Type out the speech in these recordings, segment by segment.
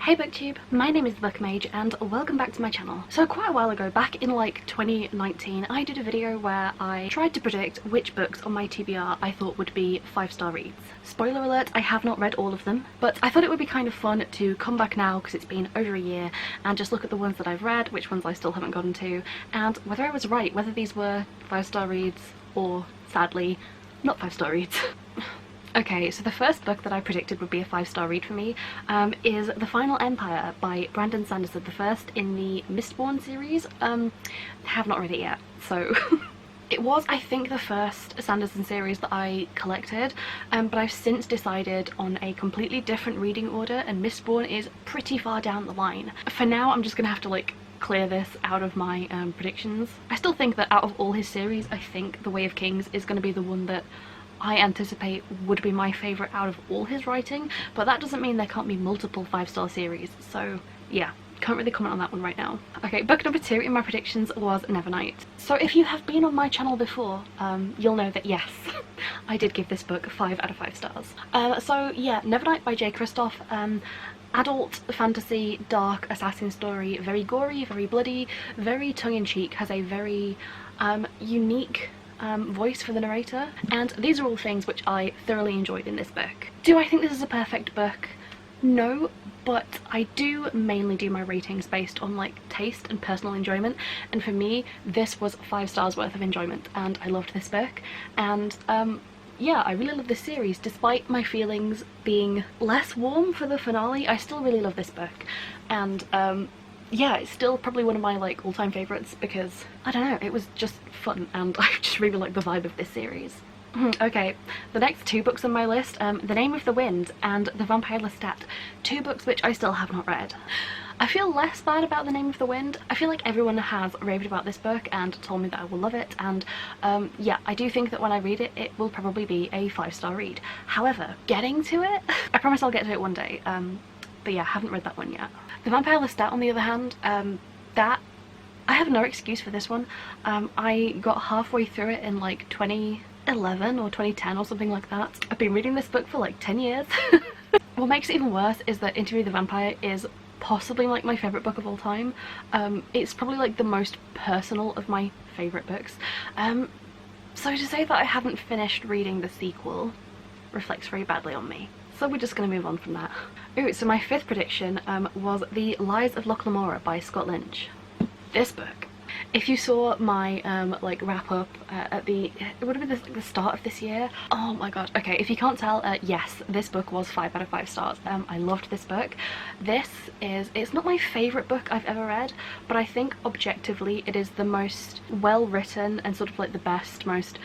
Hey booktube, my name is the Book Mage and welcome back to my channel. So quite a while ago, back in like 2019, I did a video where I tried to predict which books on my TBR I thought would be 5-star reads. Spoiler alert, I have not read all of them, but I thought it would be kind of fun to come back now because it's been over a year and just look at the ones that I've read, which ones I still haven't gotten to, and whether I was right, whether these were 5-star reads or, sadly, not 5-star reads. Okay, so the first book that I predicted would be a 5-star read for me is The Final Empire by Brandon Sanderson, the first in the Mistborn series. Have not read it yet, so it was, I think, the first Sanderson series that I collected, but I've since decided on a completely different reading order, and Mistborn is pretty far down the line. For now, I'm just gonna have to like clear this out of my predictions. I still think that out of all his series, I think The Way of Kings is gonna be the one that I anticipate would be my favourite out of all his writing, but that doesn't mean there can't be multiple 5-star series, so yeah, can't really comment on that one right now. Okay, book number 2 in my predictions was Nevernight. So if you have been on my channel before, you'll know that yes, I did give this book 5 out of 5 stars. So yeah, Nevernight by J. Kristoff. Adult fantasy, dark assassin story, very gory, very bloody, very tongue-in-cheek, has a very unique voice for the narrator, and these are all things which I thoroughly enjoyed in this book. Do I think this is a perfect book? No, but I do mainly do my ratings based on like taste and personal enjoyment, and for me this was 5 stars worth of enjoyment and I loved this book. And yeah, I really love this series. Despite my feelings being less warm for the finale, I still really love this book, and yeah, it's still probably one of my like all-time favourites because, I don't know, it was just fun and I just really like the vibe of this series. Okay, the next 2 books on my list, The Name of the Wind and The Vampire Lestat, 2 books which I still have not read. I feel less bad about The Name of the Wind. I feel like everyone has raved about this book and told me that I will love it, and yeah, I do think that when I read it, it will probably be a 5-star read. However, getting to it, I promise I'll get to it one day, but yeah, I haven't read that one yet. The Vampire Lestat, on the other hand, that I have no excuse for this one. I got halfway through it in like 2011 or 2010 or something like that. I've been reading this book for like 10 years. What makes it even worse is that Interview with the Vampire is possibly like my favourite book of all time. It's probably like the most personal of my favourite books. So to say that I haven't finished reading the sequel reflects very badly on me. So we're just going to move on from that. Ooh, so my 5th prediction was The Lies of Loch Lamora by Scott Lynch. This book, if you saw my like wrap up at it would have been the start of this year. Oh my god. Okay, if you can't tell, yes, this book was 5 out of 5 stars. I loved this book. It's not my favourite book I've ever read, but I think objectively it is the most well written and sort of like the best, most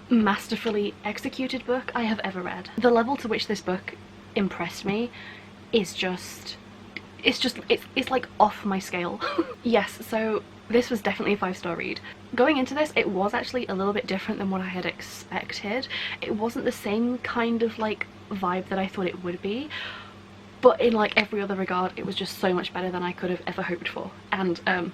masterfully executed book I have ever read. The level to which this book impressed me is just, it's like off my scale. Yes, so this was definitely a 5-star read. Going into this, it was actually a little bit different than what I had expected. It wasn't the same kind of like vibe that I thought it would be, but in like every other regard it was just so much better than I could have ever hoped for. And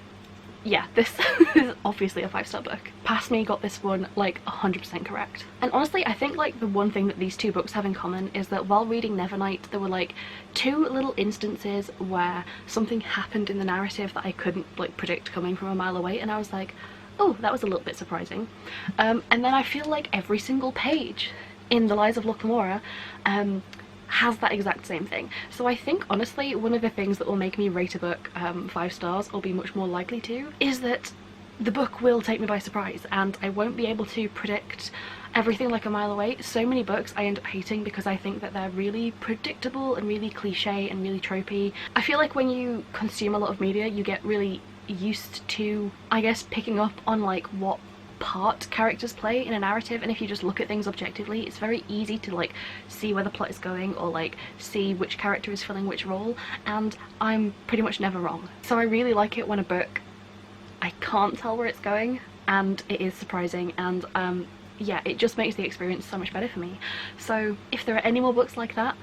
yeah, this is obviously a 5-star book. Past Me got this one like 100% correct. And honestly, I think like the one thing that these 2 books have in common is that while reading Nevernight, there were like 2 little instances where something happened in the narrative that I couldn't like predict coming from a mile away, and I was like, oh, that was a little bit surprising. And then I feel like every single page in The Lies of Loch Lamora has that exact same thing. So I think honestly one of the things that will make me rate a book 5 stars, or be much more likely to, is that the book will take me by surprise and I won't be able to predict everything like a mile away. So many books I end up hating because I think that they're really predictable and really cliche and really tropey. I feel like when you consume a lot of media, you get really used to, I guess, picking up on like what part characters play in a narrative, and if you just look at things objectively, it's very easy to like see where the plot is going or like see which character is filling which role, and I'm pretty much never wrong. So I really like it when a book, I can't tell where it's going and it is surprising, and yeah, it just makes the experience so much better for me. So if there are any more books like that,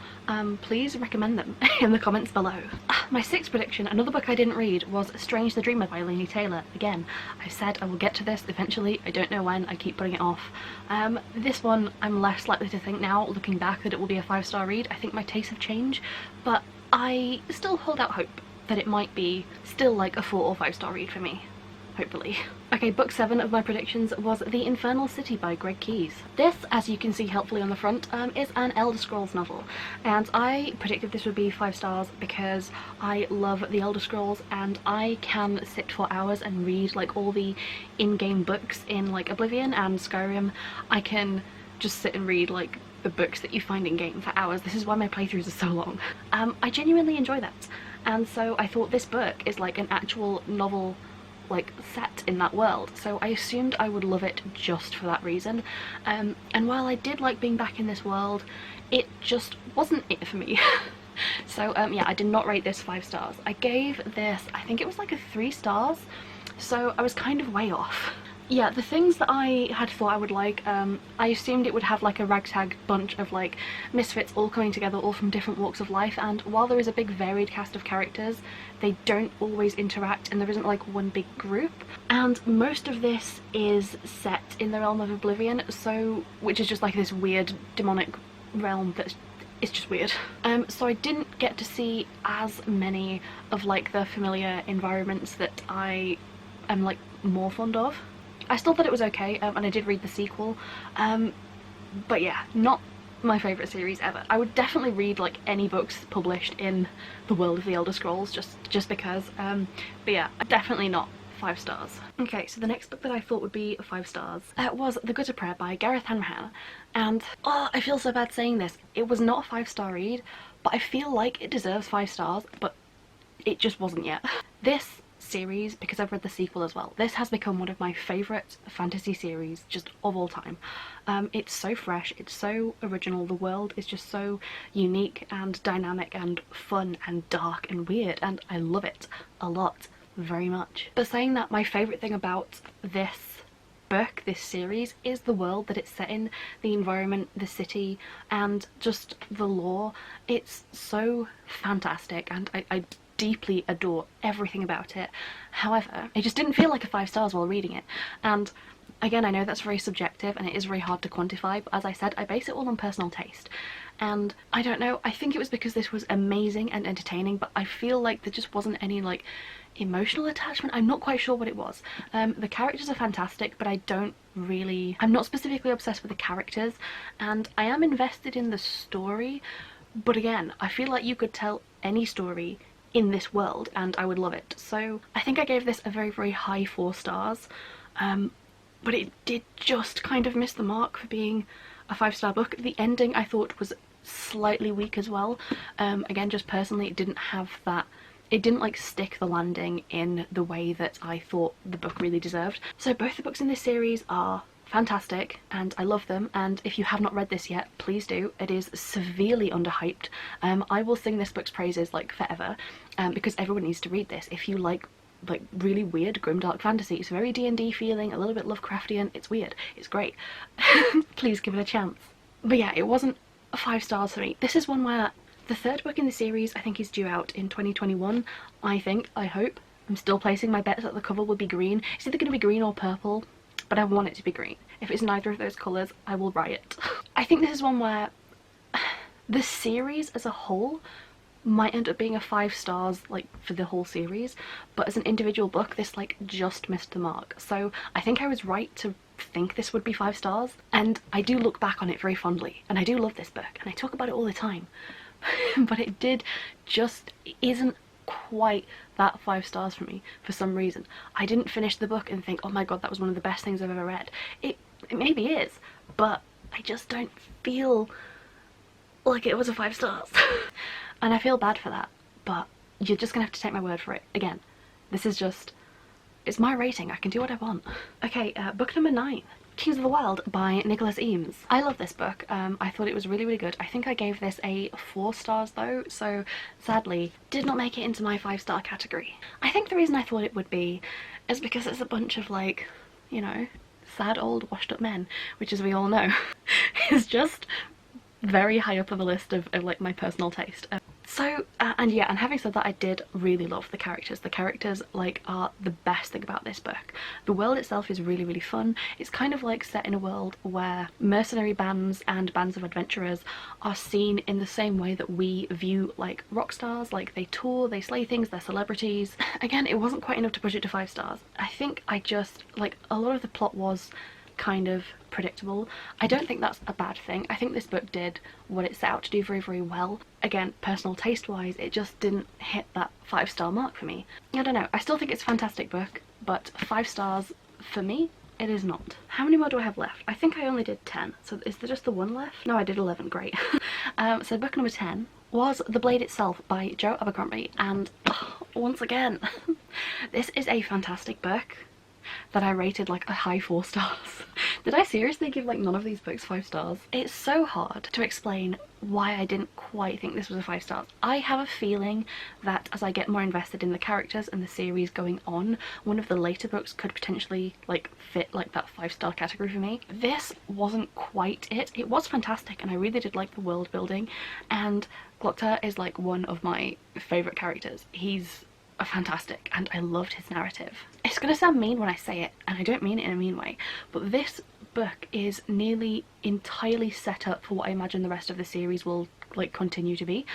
please recommend them in the comments below. My 6th prediction, another book I didn't read, was Strange the Dreamer by Laini Taylor. Again, I've said I will get to this eventually, I don't know when, I keep putting it off. This one I'm less likely to think now, looking back, that it will be a 5-star read. I think my tastes have changed, but I still hold out hope that it might be still like a 4 or 5 star read for me. Hopefully. Okay, book 7 of my predictions was The Infernal City by Greg Keyes. This, as you can see helpfully on the front, is an Elder Scrolls novel, and I predicted this would be 5 stars because I love the Elder Scrolls and I can sit for hours and read like all the in-game books in like Oblivion and Skyrim. I can just sit and read like the books that you find in game for hours. This is why my playthroughs are so long. I genuinely enjoy that, and so I thought this book is like an actual novel like set in that world, so I assumed I would love it just for that reason. And while I did like being back in this world, it just wasn't it for me. So yeah, I did not rate this 5 stars. I gave this, I think it was like a 3 stars, so I was kind of way off. Yeah, the things that I had thought I would like, I assumed it would have like a ragtag bunch of like misfits all coming together, all from different walks of life, and while there is a big varied cast of characters, they don't always interact and there isn't like one big group. And most of this is set in the realm of Oblivion, so which is just like this weird demonic realm that's it's just weird. So I didn't get to see as many of like the familiar environments that I am like more fond of. I still thought it was okay, and I did read the sequel, but yeah, not my favourite series ever. I would definitely read like any books published in the world of the Elder Scrolls just because, but yeah, definitely not 5 stars. Okay, so the next book that I thought would be 5 stars was The Gutter Prayer by Gareth Hanrahan, and oh, I feel so bad saying this, it was not a 5-star read, but I feel like it deserves 5 stars, but it just wasn't yet. This series, because I've read the sequel as well, this has become one of my favourite fantasy series just of all time. It's so fresh, it's so original, the world is just so unique and dynamic and fun and dark and weird, and I love it a lot, very much. But saying that, my favourite thing about this book, this series, is the world that it's set in, the environment, the city, and just the lore. It's so fantastic, and I deeply adore everything about it. However, it just didn't feel like a 5 stars while reading it, and again, I know that's very subjective and it is very hard to quantify, but as I said, I base it all on personal taste. And I don't know, I think it was because this was amazing and entertaining, but I feel like there just wasn't any like emotional attachment. I'm not quite sure what it was. The characters are fantastic, but I'm not specifically obsessed with the characters, and I am invested in the story, but again, I feel like you could tell any story in this world and I would love it. So I think I gave this a very, very high 4 stars, but it did just kind of miss the mark for being a 5-star book. The ending I thought was slightly weak as well. Again, just personally, it didn't have that, it didn't like stick the landing in the way that I thought the book really deserved. So both the books in this series are fantastic and I love them, and if you have not read this yet, please do. It is severely underhyped. I will sing this book's praises like forever, because everyone needs to read this. If you like really weird grimdark fantasy, it's very D&D feeling, a little bit Lovecraftian, it's weird, it's great. Please give it a chance. But yeah, it wasn't 5 stars for me. This is one where the 3rd book in the series I think is due out in 2021, I hope. I'm still placing my bets that the cover will be green. It's either going to be green or purple, but I want it to be green. If it's neither of those colours, I will riot. I think this is one where the series as a whole might end up being a 5 stars like for the whole series, but as an individual book this like just missed the mark. So I think I was right to think this would be 5 stars, and I do look back on it very fondly, and I do love this book and I talk about it all the time. But it isn't quite that 5 stars for me for some reason. I didn't finish the book and think, oh my god, that was one of the best things I've ever read. It maybe is, but I just don't feel like it was a 5 stars. And I feel bad for that, but you're just gonna have to take my word for it. Again, this is just, it's my rating, I can do what I want. Okay, book number 9. Kings of the Wild by Nicholas Eames. I love this book. I thought it was really, really good. I think I gave this a 4 stars though, so sadly did not make it into my 5-star category. I think the reason I thought it would be is because it's a bunch of like, you know, sad old washed up men, which as we all know is just very high up on the list of like my personal taste. So and yeah, and having said that, I did really love the characters. The characters like are the best thing about this book. The world itself is really, really fun. It's kind of like set in a world where mercenary bands and bands of adventurers are seen in the same way that we view like rock stars. Like they tour, they slay things, they're celebrities. Again, it wasn't quite enough to push it to 5 stars. I think I just like a lot of the plot was kind of predictable. I don't think that's a bad thing. I think this book did what it set out to do very, very well. Again, personal taste wise, it just didn't hit that 5-star mark for me. I don't know, I still think it's a fantastic book, but 5 stars for me, it is not. How many more do I have left? I think I only did 10, so is there just the one left? No, I did 11, great. So book number 10 was The Blade Itself by Joe Abercrombie, and once again, this is a fantastic book that I rated like a high 4 stars. Did I seriously give like none of these books 5 stars? It's so hard to explain why I didn't quite think this was a 5 stars. I have a feeling that as I get more invested in the characters and the series going on, one of the later books could potentially like fit like that 5-star category for me. This wasn't quite it. It was fantastic and I really did like the world building, and Glokta is like one of my favourite characters. He's fantastic and I loved his narrative. It's gonna sound mean when I say it, and I don't mean it in a mean way, but this book is nearly entirely set up for what I imagine the rest of the series will like continue to be.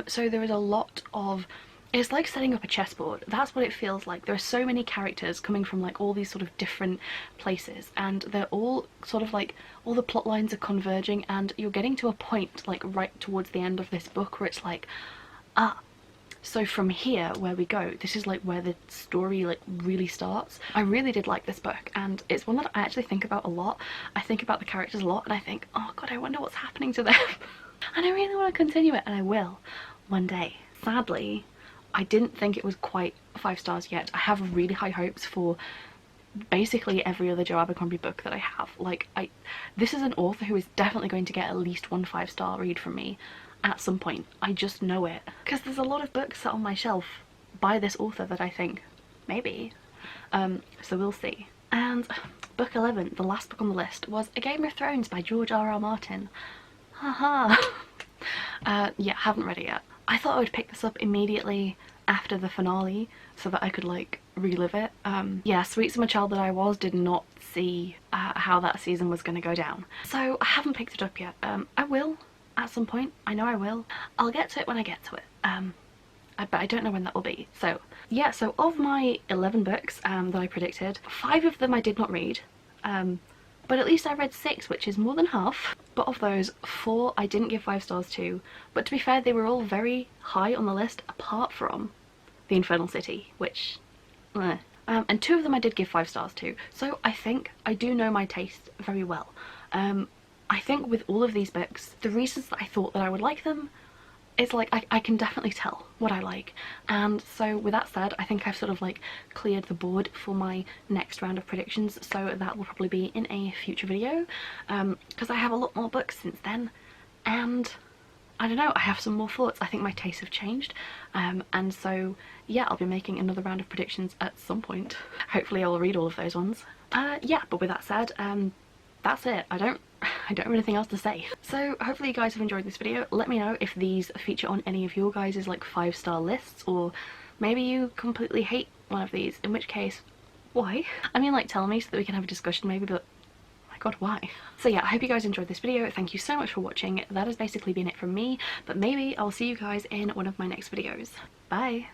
So there is a lot of, it's like setting up a chessboard. That's what it feels like. There are so many characters coming from like all these sort of different places, and they're all sort of like, all the plot lines are converging, and you're getting to a point like right towards the end of this book where it's like, so from here where we go, this is like where the story like really starts. I really did like this book, and it's one that I actually think about a lot. I think about the characters a lot and I think, oh god, I wonder what's happening to them. And I really want to continue it, and I will one day. Sadly, I didn't think it was quite 5 stars yet. I have really high hopes for basically every other Joe Abercrombie book that I have. Like this is an author who is definitely going to get at least one 5-star read from me at some point. I just know it, because there's a lot of books sat on my shelf by this author that I think maybe. So we'll see. And book 11, the last book on the list, was A Game of Thrones by George R.R. Martin. Haha. Yeah, haven't read it yet. I thought I would pick this up immediately after the finale so that I could like relive it. Yeah, sweet summer child that I was did not see how that season was going to go down, so I haven't picked it up yet. I will at some point. I know I will. I'll get to it when I get to it. But I don't know when that will be. So yeah, so of my 11 books that I predicted, 5 of them I did not read, but at least I read 6, which is more than half. But of those, 4 I didn't give 5 stars to, but to be fair, they were all very high on the list apart from The Infernal City, which and 2 of them I did give 5 stars to, so I think I do know my taste very well. I think with all of these books, the reasons that I thought that I would like them, it's like I can definitely tell what I like. And so with that said, I think I've sort of like cleared the board for my next round of predictions, so that will probably be in a future video, because I have a lot more books since then, and I don't know, I have some more thoughts. I think my tastes have changed, and so yeah, I'll be making another round of predictions at some point. Hopefully I'll read all of those ones. Yeah, but with that said, that's it. I don't have anything else to say. So hopefully you guys have enjoyed this video. Let me know if these feature on any of your guys' like 5-star lists, or maybe you completely hate one of these, in which case, why? I mean, like, tell me so that we can have a discussion maybe, but oh my god, why? So yeah, I hope you guys enjoyed this video. Thank you so much for watching. That has basically been it from me, but maybe I'll see you guys in one of my next videos. Bye!